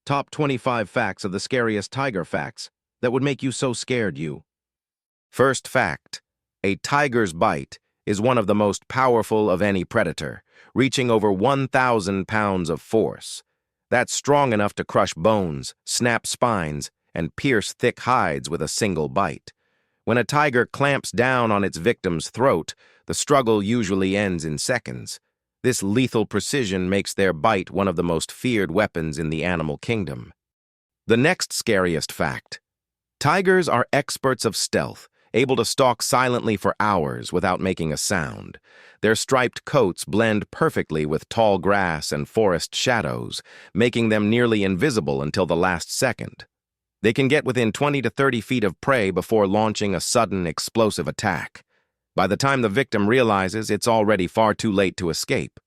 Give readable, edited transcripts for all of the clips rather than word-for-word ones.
Top 25 facts of the scariest tiger facts that would make you so scared you. First fact, a tiger's bite is one of the most powerful of any predator, reaching over 1,000 pounds of force. That's strong enough to crush bones, snap spines, and pierce thick hides with a single bite. When a tiger clamps down on its victim's throat, the struggle usually ends in seconds. This lethal precision makes their bite one of the most feared weapons in the animal kingdom. The next scariest fact. Tigers are experts of stealth, able to stalk silently for hours without making a sound. Their striped coats blend perfectly with tall grass and forest shadows, making them nearly invisible until the last second. They can get within 20 to 30 feet of prey before launching a sudden, explosive attack. By the time the victim realizes, it's already far too late to escape.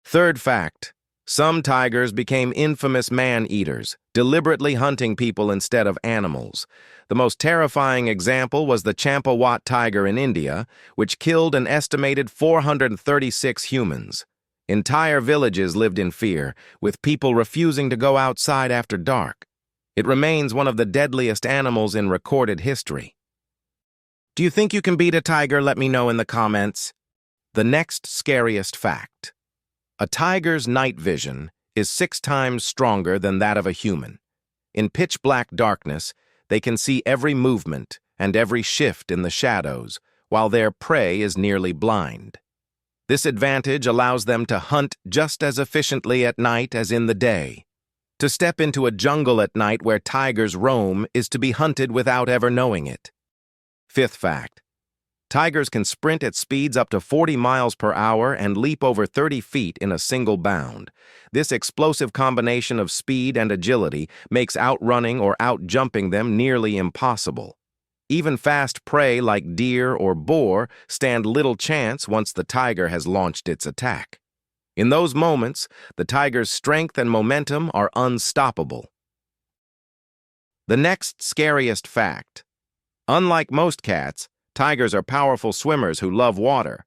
Third fact. Some tigers became infamous man-eaters, deliberately hunting people instead of animals. The most terrifying example was the Champawat tiger in India, which killed an estimated 436 humans. Entire villages lived in fear, with people refusing to go outside after dark. It remains one of the deadliest animals in recorded history. Do you think you can beat a tiger? Let me know in the comments. The next scariest fact. A tiger's night vision is 6 times stronger than that of a human. In pitch-black darkness, they can see every movement and every shift in the shadows, while their prey is nearly blind. This advantage allows them to hunt just as efficiently at night as in the day. To step into a jungle at night where tigers roam is to be hunted without ever knowing it. Fifth fact. Tigers can sprint at speeds up to 40 miles per hour and leap over 30 feet in a single bound. This explosive combination of speed and agility makes outrunning or outjumping them nearly impossible. Even fast prey like deer or boar stand little chance once the tiger has launched its attack. In those moments, the tiger's strength and momentum are unstoppable. The next scariest fact. Unlike most cats, tigers are powerful swimmers who love water.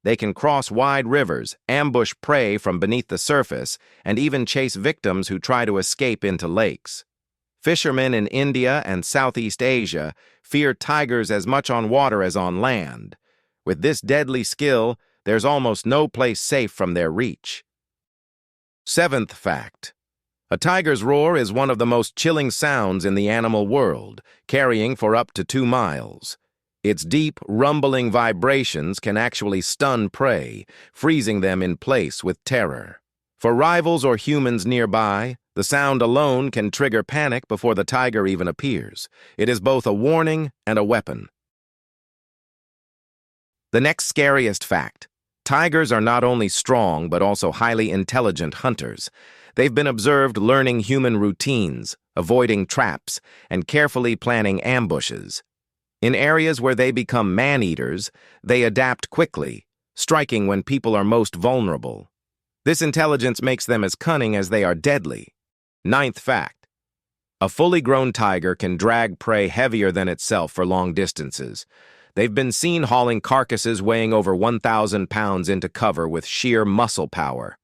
They can cross wide rivers, ambush prey from beneath the surface, and even chase victims who try to escape into lakes. Fishermen in India and Southeast Asia fear tigers as much on water as on land. With this deadly skill, there's almost no place safe from their reach. Seventh fact. A tiger's roar is one of the most chilling sounds in the animal world, carrying for up to 2 miles. Its deep, rumbling vibrations can actually stun prey, freezing them in place with terror. For rivals or humans nearby, the sound alone can trigger panic before the tiger even appears. It is both a warning and a weapon. The next scariest fact. Tigers are not only strong but also highly intelligent hunters. They've been observed learning human routines, avoiding traps, and carefully planning ambushes. In areas where they become man-eaters, they adapt quickly, striking when people are most vulnerable. This intelligence makes them as cunning as they are deadly. Ninth fact. A fully grown tiger can drag prey heavier than itself for long distances. They've been seen hauling carcasses weighing over 1,000 pounds into cover with sheer muscle power.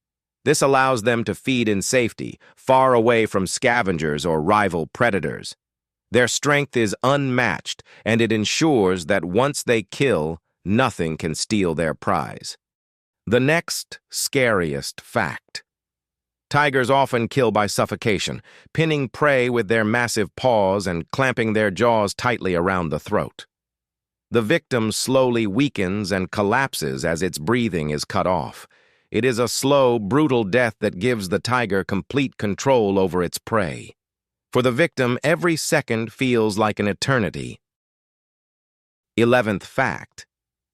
This allows them to feed in safety, far away from scavengers or rival predators. Their strength is unmatched, and it ensures that once they kill, nothing can steal their prize. The next scariest fact. Tigers often kill by suffocation, pinning prey with their massive paws and clamping their jaws tightly around the throat. The victim slowly weakens and collapses as its breathing is cut off. It is a slow, brutal death that gives the tiger complete control over its prey. For the victim, every second feels like an eternity. 11th fact.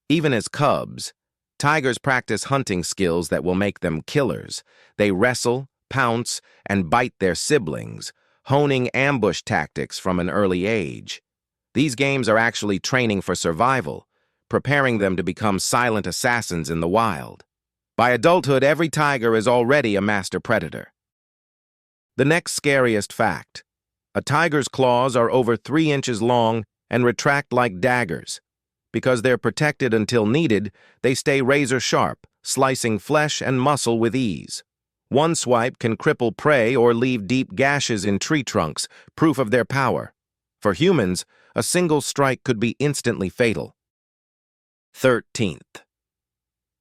Even as cubs, tigers practice hunting skills that will make them killers. They wrestle, pounce, and bite their siblings, honing ambush tactics from an early age. These games are actually training for survival, preparing them to become silent assassins in the wild. By adulthood, every tiger is already a master predator. The next scariest fact. A tiger's claws are over 3 inches long and retract like daggers. Because they're protected until needed, they stay razor-sharp, slicing flesh and muscle with ease. One swipe can cripple prey or leave deep gashes in tree trunks, proof of their power. For humans, a single strike could be instantly fatal. 13th.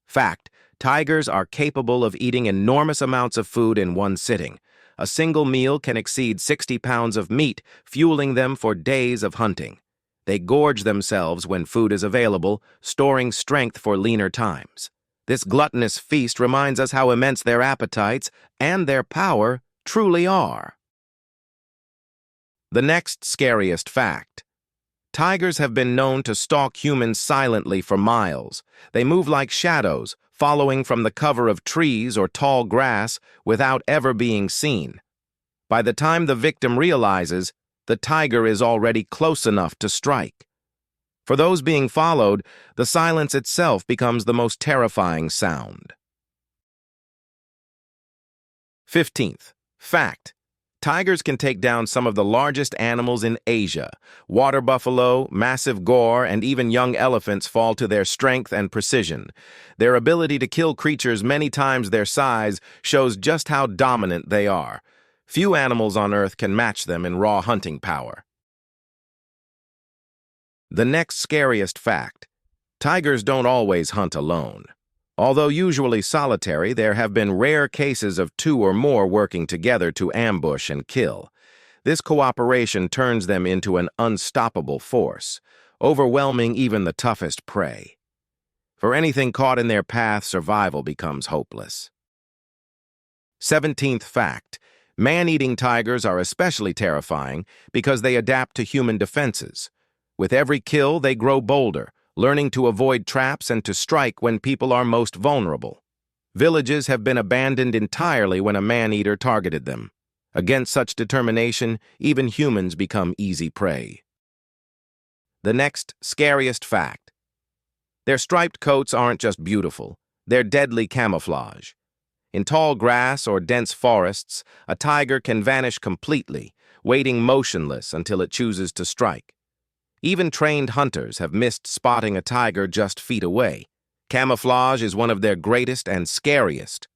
Fact: tigers are capable of eating enormous amounts of food in one sitting. A single meal can exceed 60 pounds of meat, fueling them for days of hunting. They gorge themselves when food is available, storing strength for leaner times. This gluttonous feast reminds us how immense their appetites and their power truly are. The next scariest fact: tigers have been known to stalk humans silently for miles. They move like shadows, following from the cover of trees or tall grass without ever being seen. By the time the victim realizes, the tiger is already close enough to strike. For those being followed, the silence itself becomes the most terrifying sound. 15th. Fact: tigers can take down some of the largest animals in Asia. Water buffalo, massive gaur, and even young elephants fall to their strength and precision. Their ability to kill creatures many times their size shows just how dominant they are. Few animals on Earth can match them in raw hunting power. The next scariest fact: tigers don't always hunt alone. Although usually solitary, there have been rare cases of two or more working together to ambush and kill. This cooperation turns them into an unstoppable force, overwhelming even the toughest prey. For anything caught in their path, survival becomes hopeless. 17th fact: man-eating tigers are especially terrifying because they adapt to human defenses. With every kill, they grow bolder, learning to avoid traps and to strike when people are most vulnerable. Villages have been abandoned entirely when a man-eater targeted them. Against such determination, even humans become easy prey. The next scariest fact: their striped coats aren't just beautiful, they're deadly camouflage. In tall grass or dense forests, a tiger can vanish completely, waiting motionless until it chooses to strike. Even trained hunters have missed spotting a tiger just feet away. Camouflage is one of their greatest and scariest.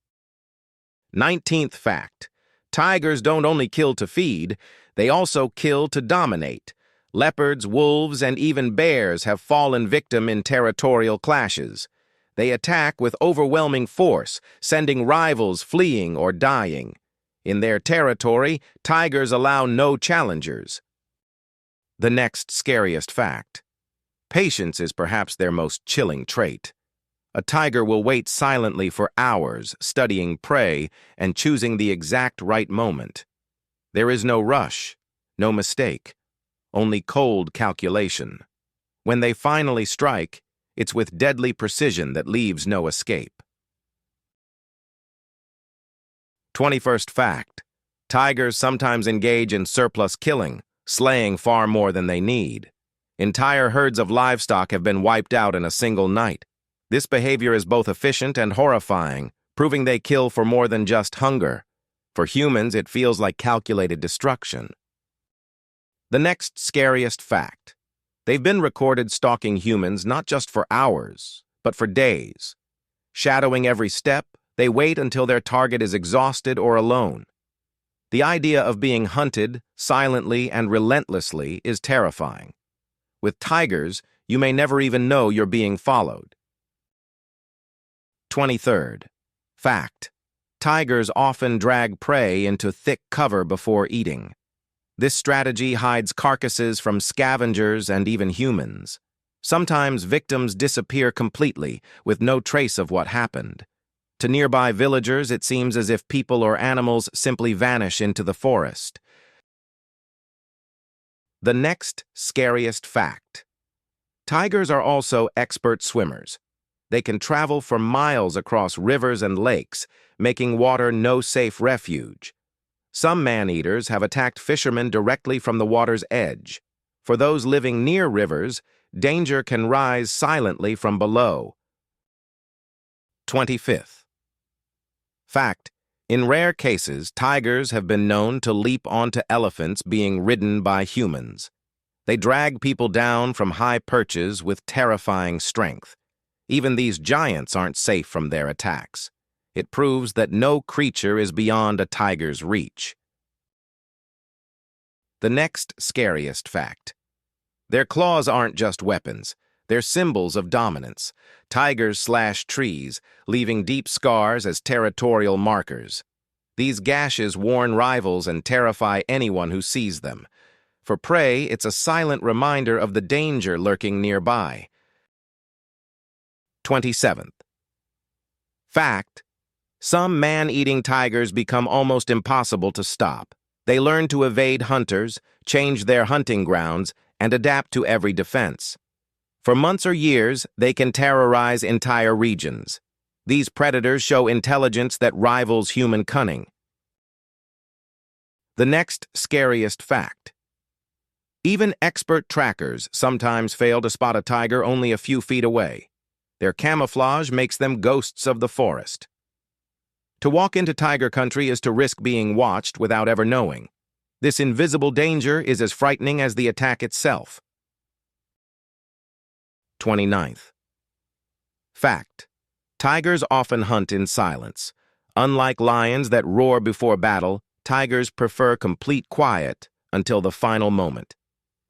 19th fact: tigers don't only kill to feed, they also kill to dominate. Leopards, wolves, and even bears have fallen victim in territorial clashes. They attack with overwhelming force, sending rivals fleeing or dying. In their territory, tigers allow no challengers. The next scariest fact: patience is perhaps their most chilling trait. A tiger will wait silently for hours, studying prey and choosing the exact right moment. There is no rush, no mistake, only cold calculation. When they finally strike, it's with deadly precision that leaves no escape. 21st fact: tigers sometimes engage in surplus killing, slaying far more than they need. Entire herds of livestock have been wiped out in a single night. This behavior is both efficient and horrifying, proving they kill for more than just hunger. For humans, it feels like calculated destruction. The next scariest fact: they've been recorded stalking humans not just for hours, but for days. Shadowing every step, they wait until their target is exhausted or alone. The idea of being hunted silently and relentlessly is terrifying. With tigers, you may never even know you're being followed. 23rd. Fact: tigers often drag prey into thick cover before eating. This strategy hides carcasses from scavengers and even humans. Sometimes victims disappear completely, with no trace of what happened. To nearby villagers, it seems as if people or animals simply vanish into the forest. The next scariest fact: tigers are also expert swimmers. They can travel for miles across rivers and lakes, making water no safe refuge. Some man-eaters have attacked fishermen directly from the water's edge. For those living near rivers, danger can rise silently from below. 25th. Fact: in rare cases, tigers have been known to leap onto elephants being ridden by humans. They drag people down from high perches with terrifying strength. Even these giants aren't safe from their attacks. It proves that no creature is beyond a tiger's reach. The next scariest fact. Their claws aren't just weapons. They're symbols of dominance. Tigers slash trees, leaving deep scars as territorial markers. These gashes warn rivals and terrify anyone who sees them. For prey, it's a silent reminder of the danger lurking nearby. 27th. Fact. Some man-eating tigers become almost impossible to stop. They learn to evade hunters, change their hunting grounds, and adapt to every defense. For months or years, they can terrorize entire regions. These predators show intelligence that rivals human cunning. The next scariest fact. Even expert trackers sometimes fail to spot a tiger only a few feet away. Their camouflage makes them ghosts of the forest. To walk into tiger country is to risk being watched without ever knowing. This invisible danger is as frightening as the attack itself. 29th. Fact. Tigers often hunt in silence. Unlike lions that roar before battle, tigers prefer complete quiet until the final moment.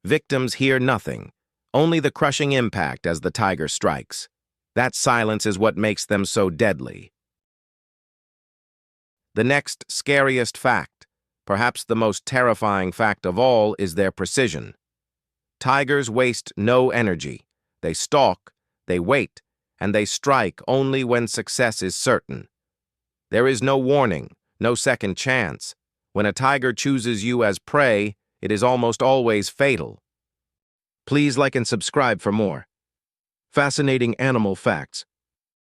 Victims hear nothing, only the crushing impact as the tiger strikes. That silence is what makes them so deadly. The next scariest fact, perhaps the most terrifying fact of all, is their precision. Tigers waste no energy. They stalk, they wait, and they strike only when success is certain. There is no warning, no second chance. When a tiger chooses you as prey, it is almost always fatal. Please like and subscribe for more fascinating animal facts.